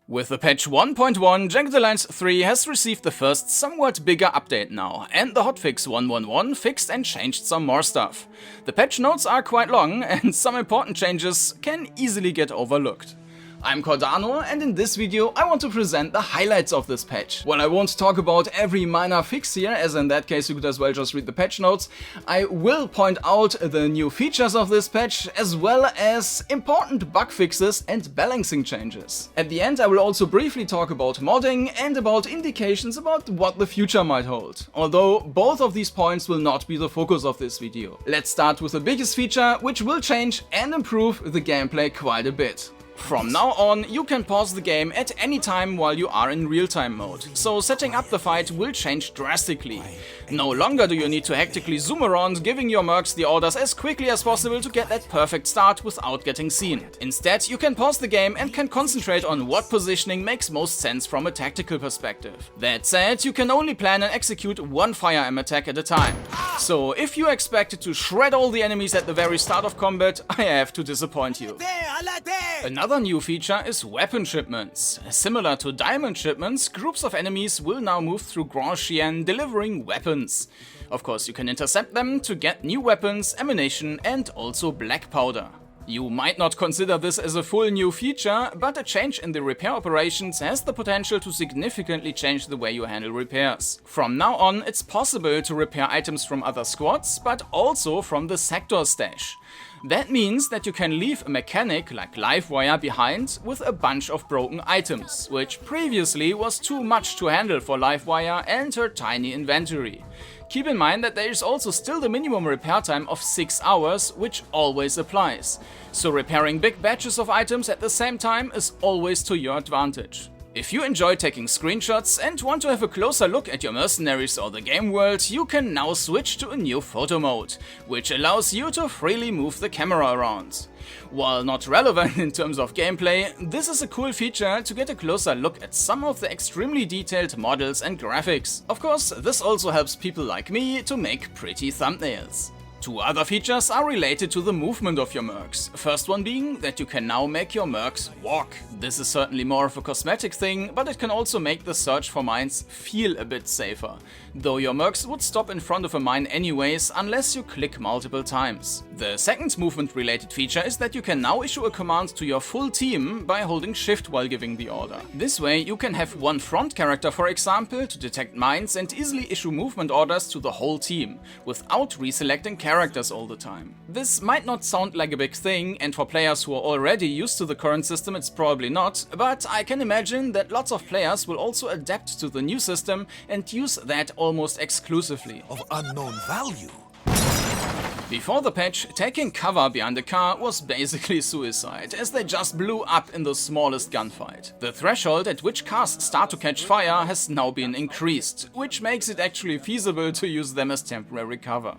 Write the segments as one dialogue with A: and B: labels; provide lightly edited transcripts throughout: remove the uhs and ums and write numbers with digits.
A: With the patch 1.1, Jagged Alliance 3 has received the first somewhat bigger update now, and the Hotfix 1.1 fixed and changed some more stuff. The patch notes are quite long, and some important changes can easily get overlooked. I'm Kordanor, and in this video I want to present the highlights of this patch. While I won't talk about every minor fix here, as in that case you could as well just read the patch notes, I will point out the new features of this patch, as well as important bug fixes and balancing changes. At the end I will also briefly talk about modding and about indications about what the future might hold, although both of these points will not be the focus of this video. Let's start with the biggest feature, which will change and improve the gameplay quite a bit. From now on, you can pause the game at any time while you are in real-time mode, so setting up the fight will change drastically. No longer do you need to hectically zoom around, giving your mercs the orders as quickly as possible to get that perfect start without getting seen. Instead, you can pause the game and can concentrate on what positioning makes most sense from a tactical perspective. That said, you can only plan and execute one firearm attack at a time. So if you expected to shred all the enemies at the very start of combat, I have to disappoint you. Another new feature is weapon shipments. Similar to diamond shipments, groups of enemies will now move through Grand Chien delivering weapons. Of course, you can intercept them to get new weapons, ammunition and also black powder. You might not consider this as a full new feature, but a change in the repair operations has the potential to significantly change the way you handle repairs. From now on, it's possible to repair items from other squads, but also from the sector stash. That means that you can leave a mechanic like Livewire behind with a bunch of broken items, which previously was too much to handle for Livewire and her tiny inventory. Keep in mind that there is also still the minimum repair time of 6 hours, which always applies. So repairing big batches of items at the same time is always to your advantage. If you enjoy taking screenshots and want to have a closer look at your mercenaries or the game world, you can now switch to a new photo mode, which allows you to freely move the camera around. While not relevant in terms of gameplay, this is a cool feature to get a closer look at some of the extremely detailed models and graphics. Of course, this also helps people like me to make pretty thumbnails. Two other features are related to the movement of your mercs. First one being that you can now make your mercs walk. This is certainly more of a cosmetic thing, but it can also make the search for mines feel a bit safer. Though your mercs would stop in front of a mine anyways, unless you click multiple times. The second movement related feature is that you can now issue a command to your full team by holding shift while giving the order. This way you can have one front character, for example, to detect mines and easily issue movement orders to the whole team, without reselecting characters all the time. This might not sound like a big thing, and for players who are already used to the current system it's probably not, but I can imagine that lots of players will also adapt to the new system and use that almost exclusively.
B: Of unknown value.
A: Before the patch, taking cover behind a car was basically suicide, as they just blew up in the smallest gunfight. The threshold at which cars start to catch fire has now been increased, which makes it actually feasible to use them as temporary cover.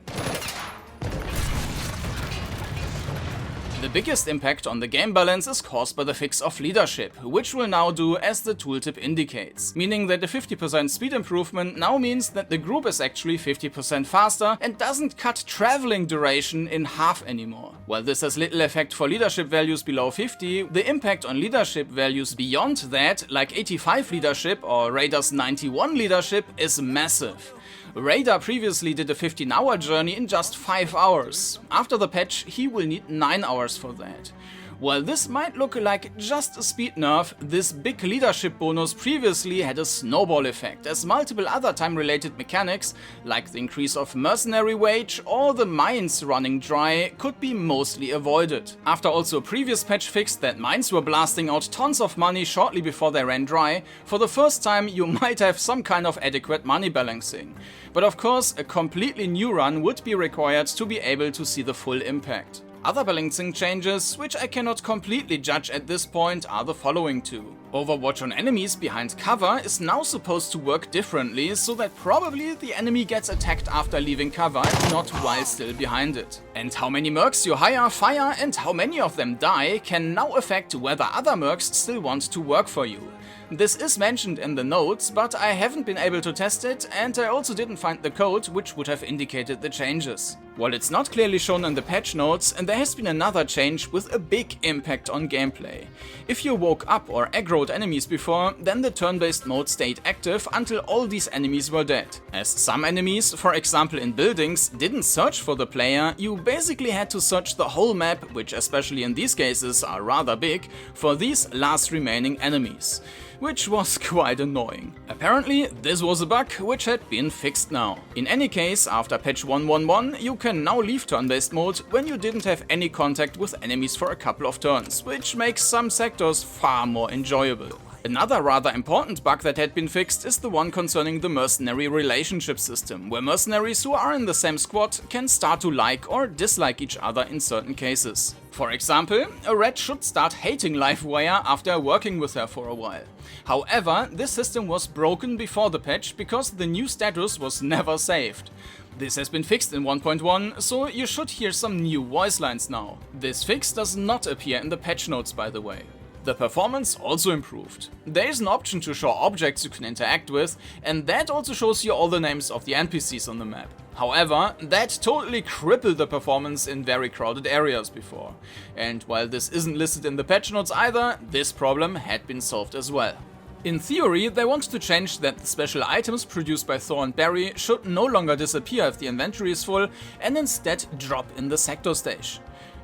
A: The biggest impact on the game balance is caused by the fix of leadership, which will now do as the tooltip indicates, meaning that the 50% speed improvement now means that the group is actually 50% faster and doesn't cut traveling duration in half anymore. While this has little effect for leadership values below 50, the impact on leadership values beyond that, like 85 leadership or Raider's 91 leadership, is massive. Raider previously did a 15-hour journey in just 5 hours. After the patch, he will need 9 hours for that. While this might look like just a speed nerf, this big leadership bonus previously had a snowball effect, as multiple other time-related mechanics, like the increase of mercenary wage or the mines running dry, could be mostly avoided. After also a previous patch fixed that mines were blasting out tons of money shortly before they ran dry, for the first time you might have some kind of adequate money balancing. But of course, a completely new run would be required to be able to see the full impact. Other balancing changes, which I cannot completely judge at this point, are the following two. Overwatch on enemies behind cover is now supposed to work differently, so that probably the enemy gets attacked after leaving cover and not while still behind it. And how many mercs you hire, fire and how many of them die can now affect whether other mercs still want to work for you. This is mentioned in the notes, but I haven't been able to test it, and I also didn't find the code which would have indicated the changes. While it's not clearly shown in the patch notes, there has been another change with a big impact on gameplay. If you woke up or aggro zeroed enemies before, then the turn-based mode stayed active until all these enemies were dead. As some enemies, for example in buildings, didn't search for the player, you basically had to search the whole map, which especially in these cases are rather big, for these last remaining enemies, which was quite annoying. Apparently, this was a bug which had been fixed now. In any case, after patch 1.1.1, you can now leave turn-based mode when you didn't have any contact with enemies for a couple of turns, which makes some sectors far more enjoyable. Another rather important bug that had been fixed is the one concerning the mercenary relationship system, where mercenaries who are in the same squad can start to like or dislike each other in certain cases. For example, a red should start hating Livewire after working with her for a while. However, this system was broken before the patch because the new status was never saved. This has been fixed in 1.1, so you should hear some new voice lines now. This fix does not appear in the patch notes, by the way. The performance also improved. There is an option to show objects you can interact with, and that also shows you all the names of the NPCs on the map. However, that totally crippled the performance in very crowded areas before. And while this isn't listed in the patch notes either, this problem had been solved as well. In theory, they wanted to change that the special items produced by Thor and Barry should no longer disappear if the inventory is full, and instead drop in the sector stage.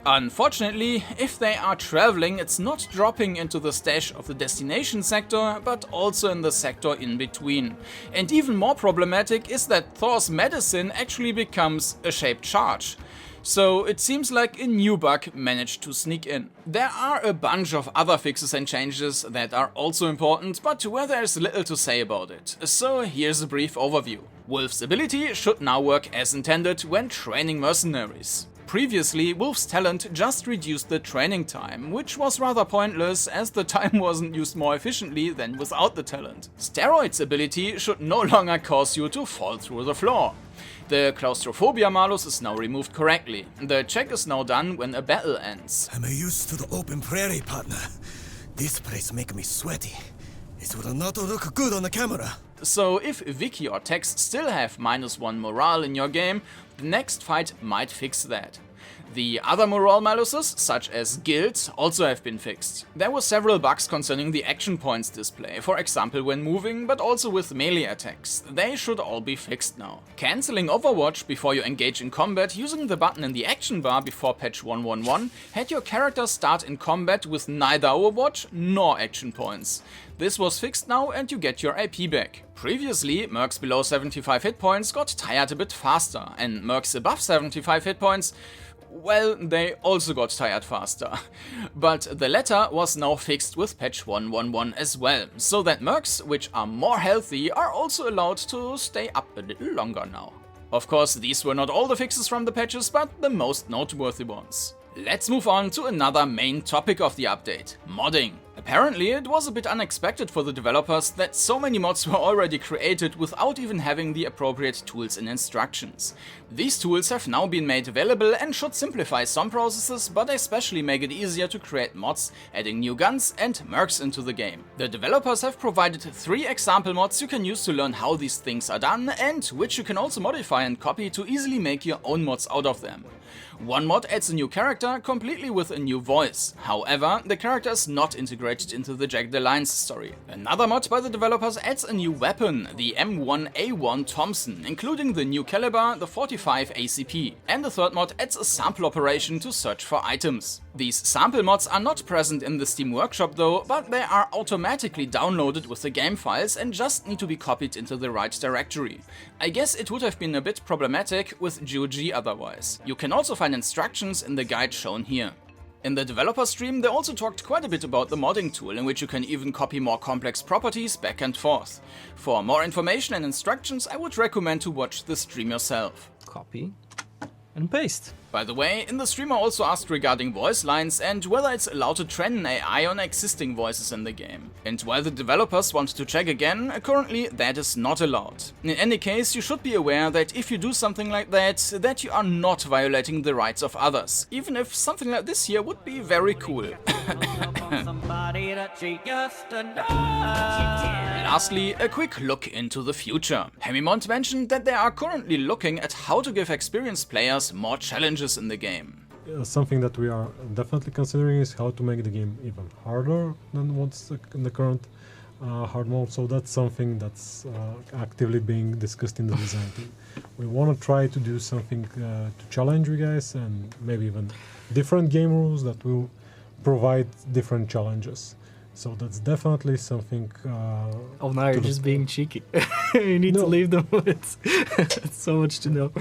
A: Unfortunately, if they are traveling, it's not dropping into the stash of the destination sector, but also in the sector in between. And even more problematic is that Thor's medicine actually becomes a shaped charge. So it seems like a new bug managed to sneak in. There are a bunch of other fixes and changes that are also important, but where there's little to say about it. So here's a brief overview. Wolf's ability should now work as intended when training mercenaries. Previously, Wolf's talent just reduced the training time, which was rather pointless as the time wasn't used more efficiently than without the talent. Steroid's ability should no longer cause you to fall through the floor. The claustrophobia malus is now removed correctly. The check is now done when a battle ends.
B: I'm used to the open prairie, partner. This place makes me sweaty. It will not look good on the camera.
A: So if Vicky or Tex still have -1 morale in your game, the next fight might fix that. The other morale maluses, such as guild, also have been fixed. There were several bugs concerning the action points display, for example when moving, but also with melee attacks. They should all be fixed now. Cancelling Overwatch before you engage in combat using the button in the action bar before patch 1.1 had your character start in combat with neither Overwatch nor action points. This was fixed now and you get your AP back. Previously, mercs below 75 hit points got tired a bit faster, and mercs above 75 hit points, well, they also got tired faster. But the latter was now fixed with patch 1.1.1 as well, so that mercs which are more healthy are also allowed to stay up a little longer now. Of course, these were not all the fixes from the patches, but the most noteworthy ones. Let's move on to another main topic of the update, modding. Apparently, it was a bit unexpected for the developers that so many mods were already created without even having the appropriate tools and instructions. These tools have now been made available and should simplify some processes, but especially make it easier to create mods, adding new guns and mercs into the game. The developers have provided 3 example mods you can use to learn how these things are done, and which you can also modify and copy to easily make your own mods out of them. One mod adds a new character, completely with a new voice. However, the character is not integrated into the Jagged Alliance story. Another mod by the developers adds a new weapon, the M1A1 Thompson, including the new caliber, the 45 ACP. And the third mod adds a sample operation to search for items. These sample mods are not present in the Steam Workshop though, but they are automatically downloaded with the game files and just need to be copied into the right directory. I guess it would have been a bit problematic with GOG otherwise. You can also find instructions in the guide shown here. In the developer stream, they also talked quite a bit about the modding tool, in which you can even copy more complex properties back and forth. For more information and instructions, I would recommend to watch the stream yourself.
C: Copy and paste.
A: By the way, in the stream I also asked regarding voice lines and whether it's allowed to train an AI on existing voices in the game. And while the developers want to check again, currently that is not allowed. In any case, you should be aware that if you do something like that you are not violating the rights of others. Even if something like this here would be very cool. Lastly, a quick look into the future. Haemimont mentioned that they are currently looking at how to give experienced players more challenges in the game.
D: something that we are definitely considering is how to make the game even harder than what's in the current hard mode. So that's something that's actively being discussed in the design team. We want to try to do something to challenge you guys, and maybe even different game rules that will provide different challenges. So that's definitely something.
C: Oh, now you're just being cheeky. You need to leave them with so much to know.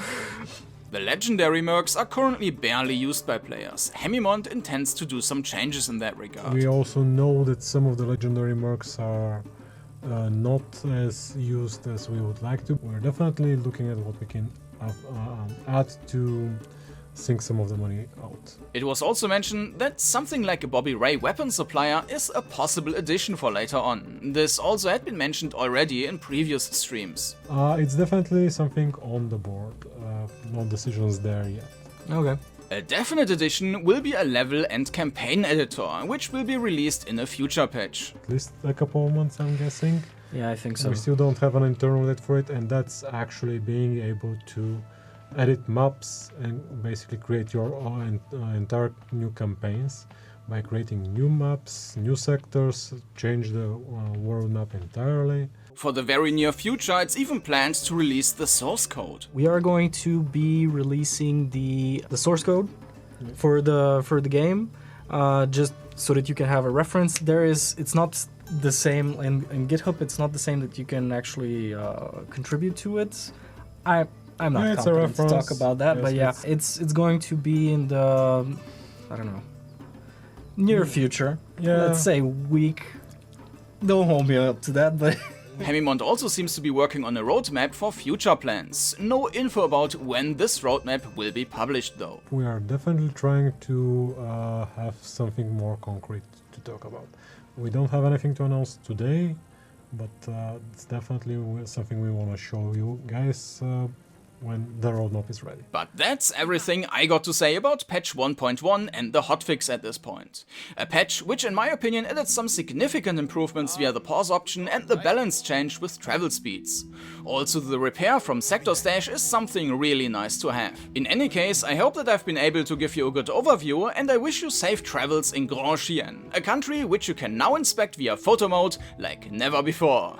A: The legendary mercs are currently barely used by players. Haemimont intends to do some changes in that regard.
D: We also know that some of the legendary mercs are not as used as we would like to. We're definitely looking at what we can add to sink some of the money out.
A: It was also mentioned that something like a Bobby Ray weapon supplier is a possible addition for later on. This also had been mentioned already in previous streams.
D: It's definitely something on the board. No decisions there yet.
C: Okay.
A: A definite addition will be a level and campaign editor, which will be released in a future patch.
D: At least a couple of months, I'm guessing.
C: Yeah, I think so.
D: We still don't have an internal date for it, and that's actually being able to edit maps and basically create your own entire new campaigns by creating new maps, new sectors, change the world map entirely.
A: For the very near future, it's even planned to release the source code.
C: We are going to be releasing the source code for the game, just so that you can have a reference. It's not the same in GitHub. It's not the same that you can actually contribute to it. I'm not confident to talk about that, but yeah, it's going to be in the, I don't know, near future.
D: Yeah.
C: Let's say week. Don't hold me up to that, but
A: Haemimont also seems to be working on a roadmap for future plans. No info about when this roadmap will be published though.
D: We are definitely trying to have something more concrete to talk about. We don't have anything to announce today, but it's definitely something we want to show you guys when the roadmap is ready.
A: But that's everything I got to say about patch 1.1 and the hotfix at this point. A patch which in my opinion added some significant improvements via the pause option and the balance change with travel speeds. Also the repair from sector stash is something really nice to have. In any case, I hope that I've been able to give you a good overview, and I wish you safe travels in Grand Chien, a country which you can now inspect via photo mode like never before.